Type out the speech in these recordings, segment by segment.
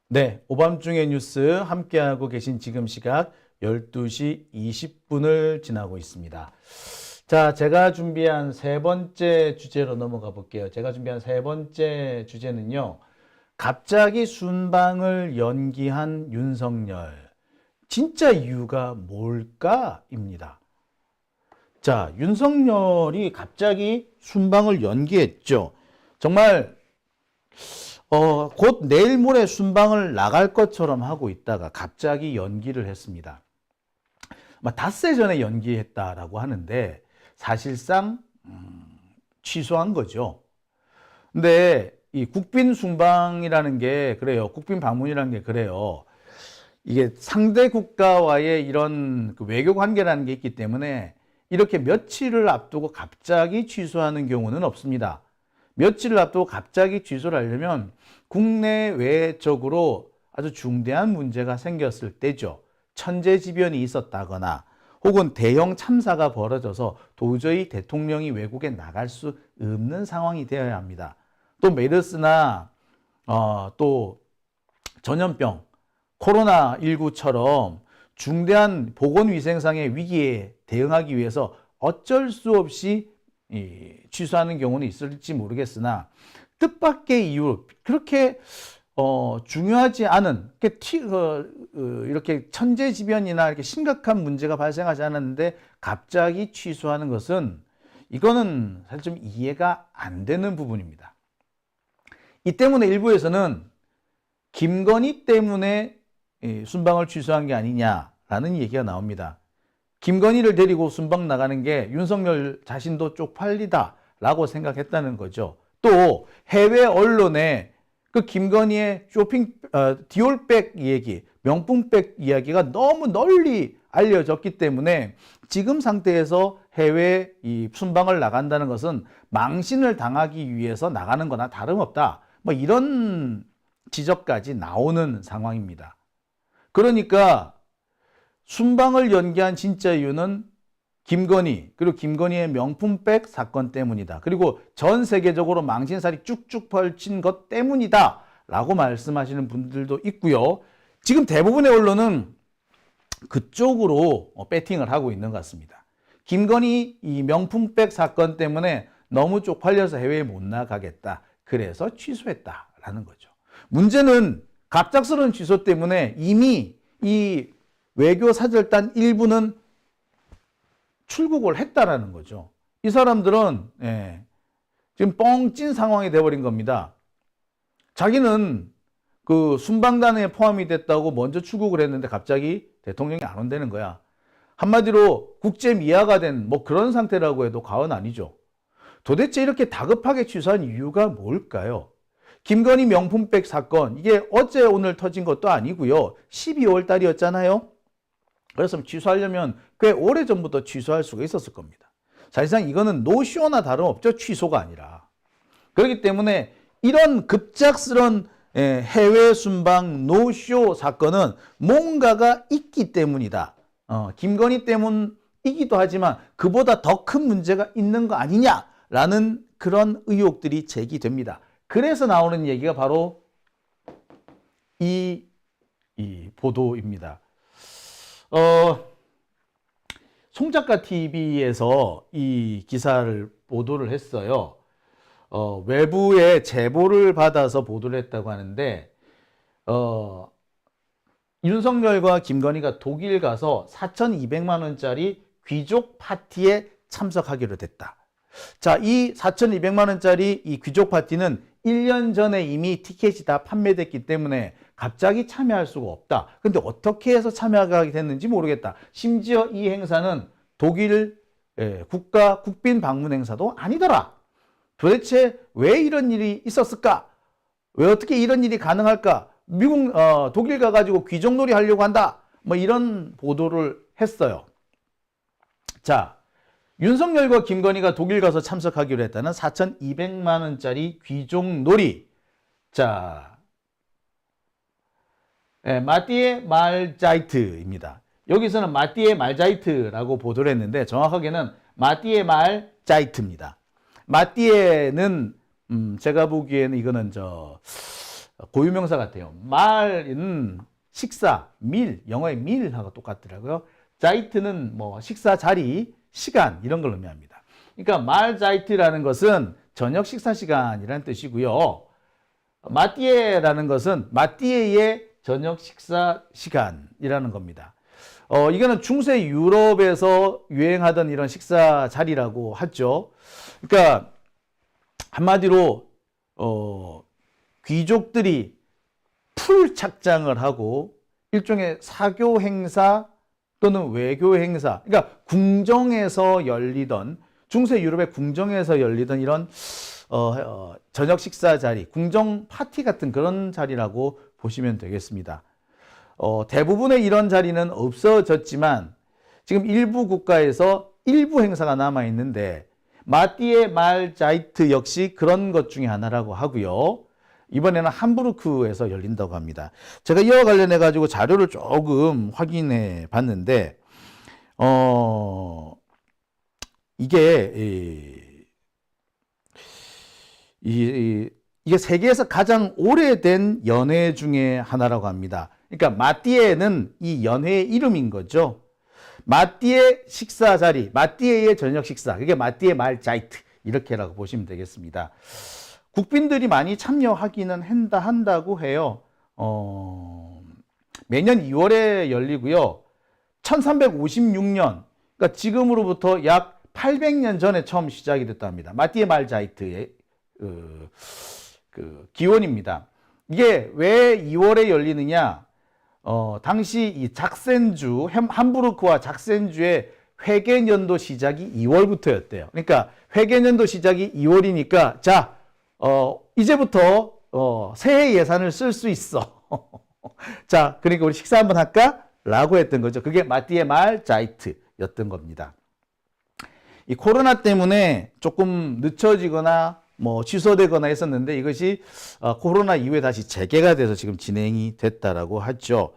네, 오밤중의 뉴스 함께하고 계신 지금 시각 12시 20분을 지나고 있습니다. 자, 제가 준비한 세 번째 주제로 넘어가 볼게요. 제가 준비한 세 번째 주제는요. 갑자기 순방을 연기한 윤석열. 진짜 이유가 뭘까?입니다. 자, 윤석열이 갑자기 순방을 연기했죠. 정말 곧 내일 모레 순방을 나갈 것처럼 하고 있다가 갑자기 연기를 했습니다. 닷새 전에 연기했다라고 하는데 사실상 취소한 거죠. 근데 이 국빈 순방이라는 게 그래요. 국빈 방문이라는 게 그래요. 이게 상대 국가와의 이런 그 외교 관계라는 게 있기 때문에 이렇게 며칠을 앞두고 갑자기 취소하는 경우는 없습니다. 며칠을 앞두고 갑자기 취소를 하려면 국내외적으로 아주 중대한 문제가 생겼을 때죠. 천재지변이 있었다거나 혹은 대형 참사가 벌어져서 도저히 대통령이 외국에 나갈 수 없는 상황이 되어야 합니다. 또 메르스나 또 전염병, 코로나19처럼 중대한 보건위생상의 위기에 대응하기 위해서 어쩔 수 없이 취소하는 경우는 있을지 모르겠으나 뜻밖의 이유, 그렇게 중요하지 않은 이렇게 천재지변이나 이렇게 심각한 문제가 발생하지 않았는데 갑자기 취소하는 것은 이거는 사실 좀 이해가 안 되는 부분입니다. 이 때문에 일부에서는 김건희 때문에 순방을 취소한 게 아니냐라는 얘기가 나옵니다. 김건희를 데리고 순방 나가는 게 윤석열 자신도 쪽팔리다라고 생각했다는 거죠. 또 해외 언론에 그 김건희의 디올백 얘기, 명품백 이야기가 너무 널리 알려졌기 때문에 지금 상태에서 해외 이 순방을 나간다는 것은 망신을 당하기 위해서 나가는 거나 다름없다. 이런 지적까지 나오는 상황입니다. 그러니까 순방을 연기한 진짜 이유는 김건희, 그리고 김건희의 명품백 사건 때문이다. 그리고 전 세계적으로 망신살이 쭉쭉 펼친 것 때문이다. 라고 말씀하시는 분들도 있고요. 지금 대부분의 언론은 그쪽으로 배팅을 하고 있는 것 같습니다. 김건희 이 명품백 사건 때문에 너무 쪽팔려서 해외에 못 나가겠다. 그래서 취소했다라는 거죠. 문제는 갑작스러운 취소 때문에 이미 이 외교 사절단 일부는 출국을 했다라는 거죠. 이 사람들은 지금 뻥찐 상황이 돼버린 겁니다. 자기는 그 순방단에 포함이 됐다고 먼저 출국을 했는데 갑자기 대통령이 안 온다는 거야. 한마디로 국제 미아가 된 그런 상태라고 해도 과언 아니죠. 도대체 이렇게 다급하게 취소한 이유가 뭘까요? 김건희 명품백 사건, 이게 어제 오늘 터진 것도 아니고요. 12월 달이었잖아요. 그래서 취소하려면 꽤 오래전부터 취소할 수가 있었을 겁니다. 사실상 이거는 노쇼나 다름없죠. 취소가 아니라. 그렇기 때문에 이런 급작스런 해외 순방 노쇼 사건은 뭔가가 있기 때문이다. 김건희 때문이기도 하지만 그보다 더 큰 문제가 있는 거 아니냐라는 그런 의혹들이 제기됩니다. 그래서 나오는 얘기가 바로 이 보도입니다. 송작가 TV에서 이 기사를 보도를 했어요. 외부의 제보를 받아서 보도를 했다고 하는데, 윤석열과 김건희가 독일 가서 4,200만 원짜리 귀족 파티에 참석하기로 됐다. 자, 이 4,200만 원짜리 이 귀족 파티는 1년 전에 이미 티켓이 다 판매됐기 때문에 갑자기 참여할 수가 없다. 근데 어떻게 해서 참여하게 됐는지 모르겠다. 심지어 이 행사는 독일 국가 국빈 방문 행사도 아니더라. 도대체 왜 이런 일이 있었을까? 왜 어떻게 이런 일이 가능할까? 독일 가가지고 귀족놀이 하려고 한다. 이런 보도를 했어요. 자, 윤석열과 김건희가 독일 가서 참석하기로 했다는 4,200만 원짜리 귀족놀이. 자, 마띠에 말자이트입니다. 여기서는 마띠에 말자이트라고 보도를 했는데 정확하게는 마띠에 말자이트입니다. 마띠에는 제가 보기에는 이거는 고유명사 같아요. 말은 식사, 밀, 영어의 밀하고 똑같더라고요. 자이트는 뭐 식사 자리, 시간 이런 걸 의미합니다. 그러니까 말자이트라는 것은 저녁 식사 시간이라는 뜻이고요. 마띠에라는 것은 마띠에의 저녁 식사 시간이라는 겁니다. 이거는 중세 유럽에서 유행하던 이런 식사 자리라고 하죠. 그러니까 한마디로 귀족들이 풀 착장을 하고 일종의 사교 행사 또는 외교 행사, 그러니까 궁정에서 열리던 중세 유럽의 궁정에서 열리던 이런 저녁 식사 자리, 궁정 파티 같은 그런 자리라고 보시면 되겠습니다. 대부분의 이런 자리는 없어졌지만 지금 일부 국가에서 일부 행사가 남아 있는데 마띠에 말자이트 역시 그런 것 중에 하나라고 하고요. 이번에는 함부르크에서 열린다고 합니다. 제가 이와 관련해 가지고 자료를 조금 확인해 봤는데 이게 이게 세계에서 가장 오래된 연회 중에 하나라고 합니다. 그러니까 마띠에는 이 연회의 이름인 거죠. 마띠에 식사 자리, 마띠에의 저녁 식사, 그게 마띠에 말자이트 이렇게라고 보시면 되겠습니다. 국빈들이 많이 참여하기는 한다고 해요. 매년 2월에 열리고요. 1356년, 그러니까 지금으로부터 약 800년 전에 처음 시작이 됐답니다. 마띠에 말자이트의 그 기원입니다. 이게 왜 2월에 열리느냐? 당시 이 작센주, 함부르크와 작센주의 회계년도 시작이 2월부터였대요. 그러니까 회계년도 시작이 2월이니까 자, 이제부터 새해 예산을 쓸 수 있어. 자, 그러니까 우리 식사 한번 할까? 라고 했던 거죠. 그게 마띠에 말자이트였던 겁니다. 이 코로나 때문에 조금 늦춰지거나 뭐 취소되거나 했었는데 이것이 코로나 이후에 다시 재개가 돼서 지금 진행이 됐다라고 하죠.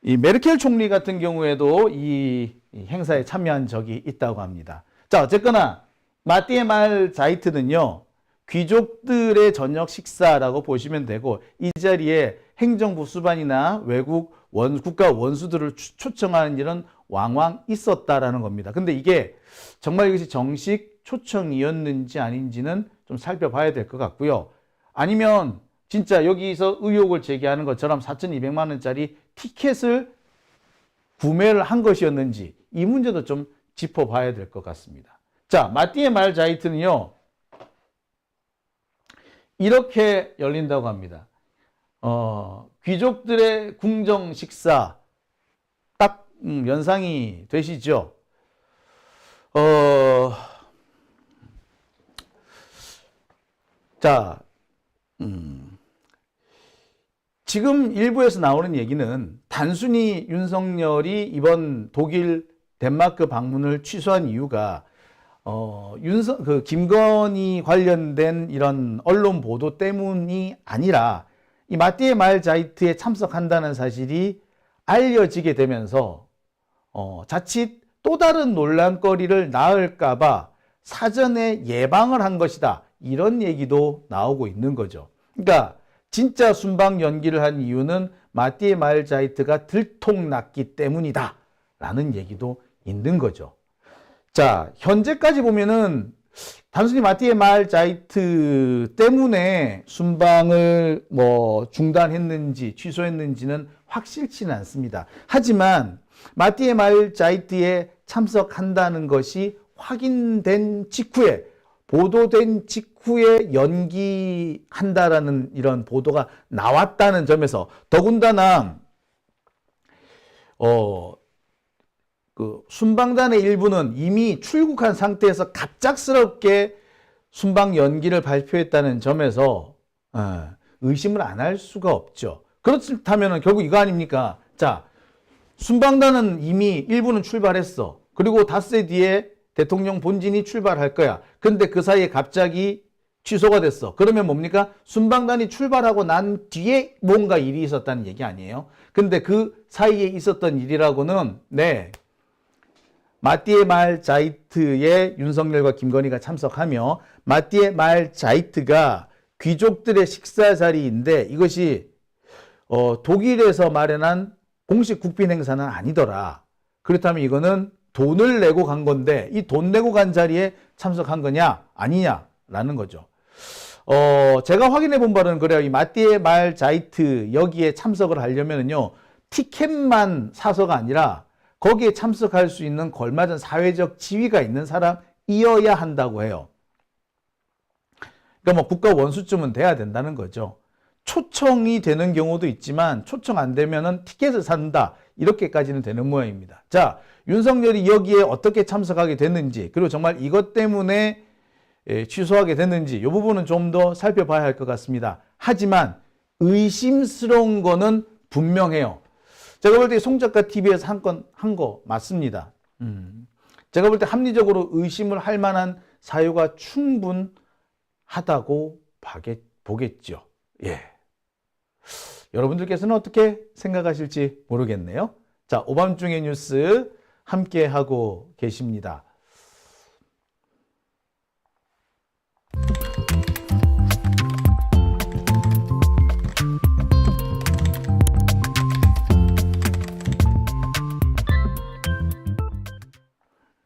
이 메르켈 총리 같은 경우에도 이 행사에 참여한 적이 있다고 합니다. 자, 어쨌거나 마띠에 말자이트는요, 귀족들의 저녁 식사라고 보시면 되고 이 자리에 행정부 수반이나 외국 국가 원수들을 초청하는 일은 왕왕 있었다라는 겁니다. 근데 이게 정말 이것이 정식 초청이었는지 아닌지는 좀 살펴봐야 될 것 같고요. 아니면 진짜 여기서 의혹을 제기하는 것처럼 4,200만 원짜리 티켓을 구매를 한 것이었는지 이 문제도 좀 짚어봐야 될 것 같습니다. 자, 마띠에 말자이트는요, 이렇게 열린다고 합니다. 귀족들의 궁정 식사 딱 연상이 되시죠? 자, 지금 일부에서 나오는 얘기는 단순히 윤석열이 이번 독일, 덴마크 방문을 취소한 이유가 김건희 관련된 이런 언론 보도 때문이 아니라 이 마띠에 말자이트에 참석한다는 사실이 알려지게 되면서 자칫 또 다른 논란거리를 낳을까봐 사전에 예방을 한 것이다. 이런 얘기도 나오고 있는 거죠. 그러니까 진짜 순방 연기를 한 이유는 마띠에 말자이트가 들통났기 때문이다. 라는 얘기도 있는 거죠. 자, 현재까지 보면은 단순히 마띠에 말자이트 때문에 순방을 뭐 중단했는지 취소했는지는 확실치는 않습니다. 하지만 마띠에 말자이트에 참석한다는 것이 확인된 직후에, 보도된 직후에 연기한다라는 이런 보도가 나왔다는 점에서 더군다나 순방단의 일부는 이미 출국한 상태에서 갑작스럽게 순방 연기를 발표했다는 점에서 의심을 안 할 수가 없죠. 그렇다면 결국 이거 아닙니까? 자, 순방단은 이미 일부는 출발했어. 그리고 닷새 뒤에 대통령 본진이 출발할 거야. 근데 그 사이에 갑자기 취소가 됐어. 그러면 뭡니까? 순방단이 출발하고 난 뒤에 뭔가 일이 있었다는 얘기 아니에요? 근데 그 사이에 있었던 일이라고는 마띠의 말 자이트에 윤석열과 김건희가 참석하며 마띠의 말 자이트가 귀족들의 식사 자리인데 이것이 독일에서 마련한 공식 국빈 행사는 아니더라. 그렇다면 이거는 돈을 내고 간 건데 이 돈 내고 간 자리에 참석한 거냐 아니냐라는 거죠. 제가 확인해 본 바로는 그래요. 이 마띠의 말 자이트 여기에 참석을 하려면은요 티켓만 사서가 아니라 거기에 참석할 수 있는 걸맞은 사회적 지위가 있는 사람이어야 한다고 해요. 그러니까 뭐 국가 원수쯤은 돼야 된다는 거죠. 초청이 되는 경우도 있지만 초청 안 되면은 티켓을 산다 이렇게까지는 되는 모양입니다. 자, 윤석열이 여기에 어떻게 참석하게 됐는지 그리고 정말 이것 때문에 취소하게 됐는지 이 부분은 좀 더 살펴봐야 할 것 같습니다. 하지만 의심스러운 거는 분명해요. 제가 볼 때 송 작가 TV에서 한 거 맞습니다. 제가 볼 때 합리적으로 의심을 할 만한 사유가 충분하다고 보겠죠. 예. 여러분들께서는 어떻게 생각하실지 모르겠네요. 자, 오밤중의 뉴스 함께 하고 계십니다.